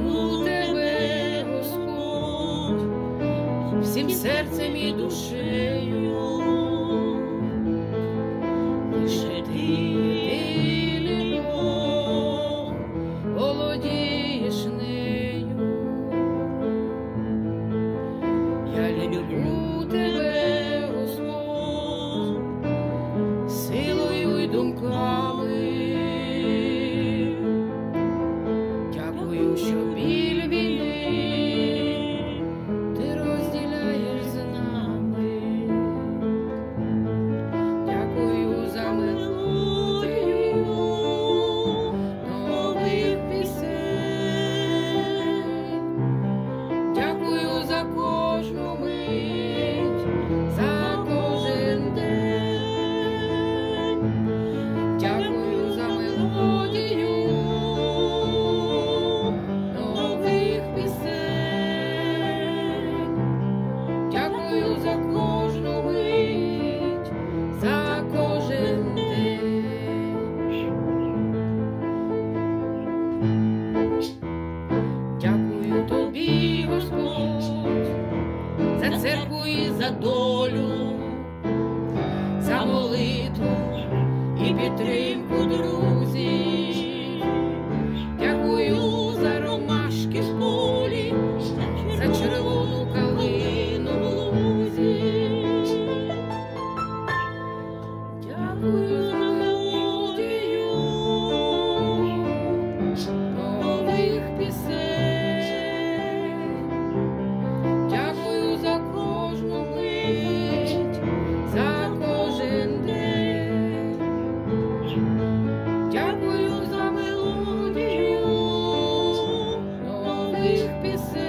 люблю тебе, Господь, всім серцем і душею, лише ти єдиний Бог, володієш нею. Я люблю тебе, Господь, силою й думками. Дякую, що біль війни ти розділяєш з нами. Дякую за мелодію нових пісень. Дякую за кожну мить, за кожен день. Дякую за мелодію нових пісень. Дякую за кожну мить, за кожен день. Дякую тобі, Господь, за церкву і за долю, за молитву і підтримку друзів. Дякую за ромашки в полі, за червону калину в лузі. Дякую за мелодію нових пісень. Дякую за кожну мить, за кожен день. Дякую за мелодію нових пісень.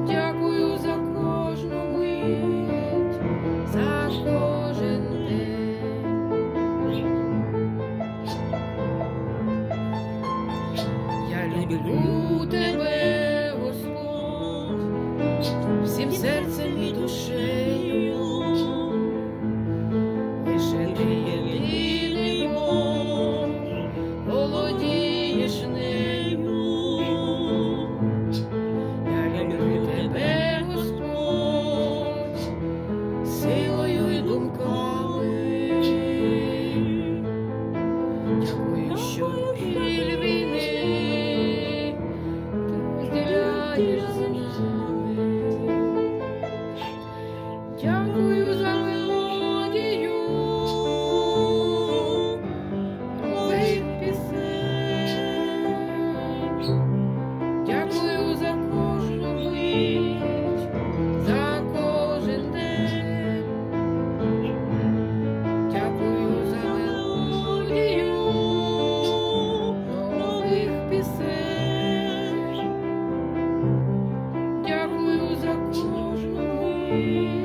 Дякую за кожну мить, за кожен день. Я люблю тебе, Господь, всім серцем і душею. Лише ти єдиний Бог, володієш нею. Я люблю тебе, Господь, силою й думками. Дякую, що біль війни ти розділяєш з нами. Дякую за мелодію нових пісень. Дякую за кожну мить, за кожен день. Дякую за мелодію нових пісень. Дякую за кожну мить.